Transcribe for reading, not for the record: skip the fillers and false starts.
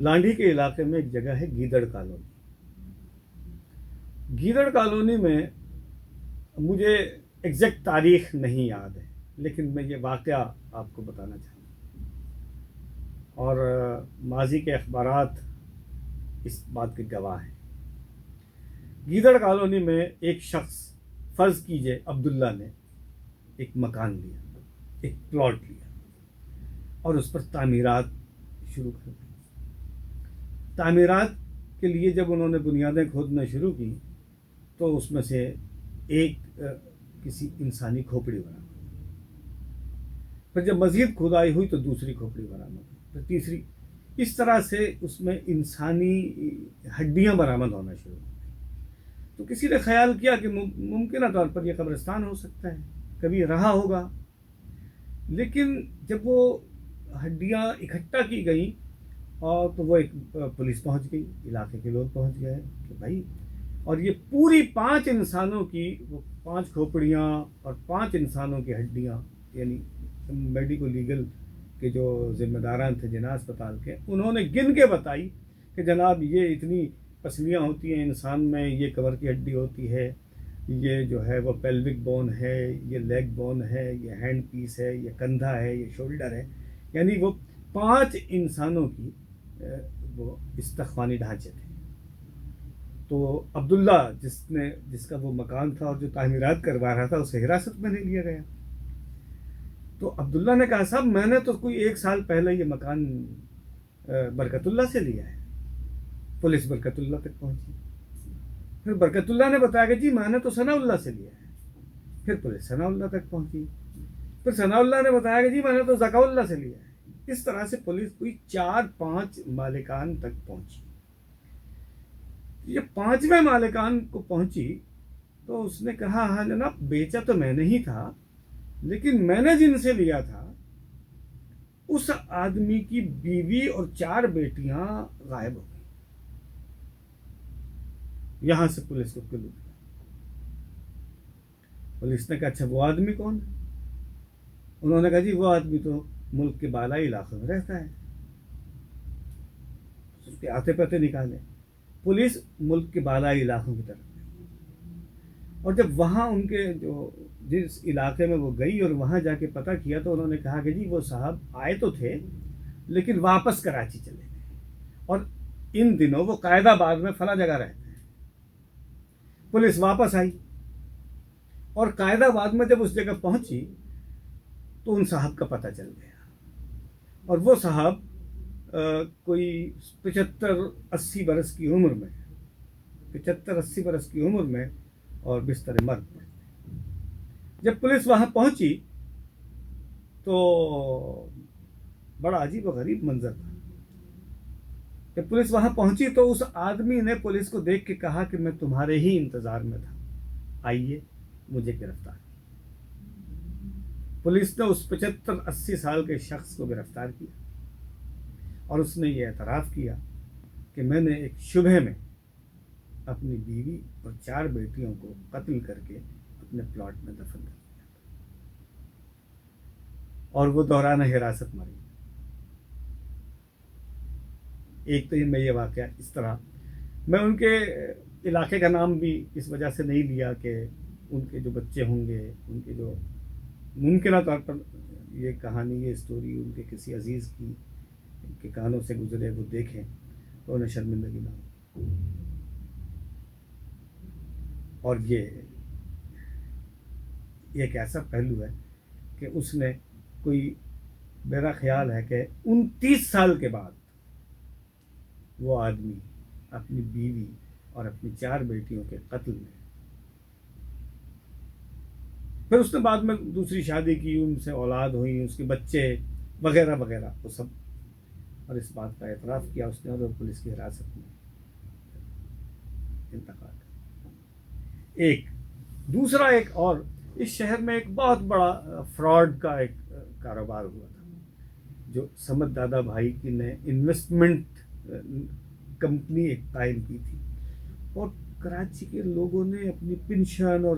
لانڈھی کے علاقے میں ایک جگہ ہے گیدڑ کالونی. گیدڑ کالونی میں مجھے ایگزیکٹ تاریخ نہیں یاد ہے، لیکن میں یہ واقعہ آپ کو بتانا چاہوں گا، اور ماضی کے اخبارات اس بات کے گواہ ہیں. گیدڑ کالونی میں ایک شخص، فرض کیجئے عبداللہ نے ایک مکان لیا، ایک پلاٹ لیا، اور اس پر تعمیرات شروع کر دی. تعمیرات کے لیے جب انہوں نے بنیادیں کھودنا شروع کی تو اس میں سے ایک کسی انسانی کھوپڑی برآمد ہوئی. پھر جب مزید کھدائی ہوئی تو دوسری کھوپڑی برآمد ہوئی، پھر تیسری. اس طرح سے اس میں انسانی ہڈیاں برآمد ہونا شروع ہوئی. تو کسی نے خیال کیا کہ ممکنہ طور پر یہ قبرستان ہو سکتا ہے، کبھی رہا ہوگا. لیکن جب وہ ہڈیاں اکٹھا کی گئیں اور تو وہ ایک پولیس پہنچ گئی، علاقے کے لوگ پہنچ گئے کہ بھائی، اور یہ پوری 5 انسانوں کی، وہ 5 کھوپڑیاں اور 5 انسانوں کی ہڈیاں، یعنی میڈیکو لیگل کے جو ذمہ داران تھے جناح اسپتال کے، انہوں نے گن کے بتائی کہ جناب یہ اتنی پسلیاں ہوتی ہیں انسان میں، یہ کمر کی ہڈی ہوتی ہے، یہ جو ہے وہ پیلوک بون ہے، یہ لیگ بون ہے، یہ ہینڈ پیس ہے، یہ کندھا ہے، یہ شولڈر ہے. یعنی وہ 5 انسانوں کی وہ استخوانی ڈھانچے تھے. تو عبداللہ جس کا وہ مکان تھا اور جو تعمیرات کروا رہا تھا، اسے حراست میں نہیں لیا گیا. تو عبداللہ نے کہا صاحب میں نے تو کوئی 1 سال پہلے یہ مکان برکت اللہ سے لیا ہے. پولیس برکت اللہ تک پہنچی. پھر برکت اللہ نے بتایا کہ جی میں نے تو ثناء اللہ سے لیا ہے. پھر پولیس ثناء اللہ تک پہنچی. پھر ثناء اللہ نے بتایا کہ جی میں نے تو ذکاء اللہ سے لیا ہے. اس طرح سے پولیس کوئی 4-5 مالکان تک پہنچی. یہ 5ویں مالکان کو پہنچی تو اس نے کہا ہاں جناب، بیچا تو میں نے ہی تھا، لیکن میں نے جن سے لیا تھا اس آدمی کی بیوی اور 4 بیٹیاں غائب ہو گئی. یہاں سے پولیس کو کلو دیا. پولیس نے کہا اچھا وہ آدمی کون ہے؟ انہوں نے کہا جی وہ آدمی تو ملک کے بالائی علاقوں میں رہتا ہے. اس کے آتے پتے نکالے. پولیس ملک کے بالائی علاقوں کی طرف گئی، اور جب وہاں ان کے جس علاقے میں وہ گئی اور وہاں جا کے پتہ کیا تو انہوں نے کہا کہ جی وہ صاحب آئے تو تھے لیکن واپس کراچی چلے گئے، اور ان دنوں وہ قائد آباد میں فلاں جگہ رہتے ہیں. پولیس واپس آئی اور قائد آباد میں جب اس جگہ پہنچی تو ان صاحب کا پتہ چل گیا. اور وہ صاحب کوئی 75-80 برس کی عمر میں، 75-80 برس کی عمر میں، اور بستر مرگ پر. جب پولیس وہاں پہنچی تو بڑا عجیب و غریب منظر تھا. جب پولیس وہاں پہنچی تو اس آدمی نے پولیس کو دیکھ کے کہا کہ میں تمہارے ہی انتظار میں تھا، آئیے مجھے گرفتار. پولیس نے اس 75-80 سال کے شخص کو گرفتار کیا اور اس نے یہ اعتراف کیا کہ میں نے ایک شبہ میں اپنی بیوی اور 4 بیٹیوں کو قتل کر کے اپنے پلاٹ میں دفن کر دیا تھا، اور وہ دوران حراست مری. ایک تو میں یہ واقعہ اس طرح، میں ان کے علاقے کا نام بھی اس وجہ سے نہیں لیا کہ ان کے جو بچے ہوں گے، ان کے جو ممکنہ طور پر یہ کہانی، یہ اسٹوری ان کے کسی عزیز کی کے کانوں سے گزرے، وہ دیکھیں تو انہیں شرمندگی نہ ہو. اور یہ ایک ایسا پہلو ہے کہ اس نے کوئی، میرا خیال ہے کہ 29 سال کے بعد وہ آدمی اپنی بیوی اور اپنی 4 بیٹیوں کے قتل میں، پھر اس نے بعد میں دوسری شادی کی، ان سے اولاد ہوئی، اس کے بچے وغیرہ وغیرہ، وہ سب، اور اس بات کا اعتراف کیا اس نے اور پولیس کی حراست میں انتقال کر. ایک دوسرا، ایک اور، اس شہر میں ایک بہت بڑا فراڈ کا ایک کاروبار ہوا تھا جو سمت دادا بھائی کی نے انویسٹمنٹ کمپنی ایک قائم کی تھی، اور کراچی کے لوگوں نے اپنی پنشن اور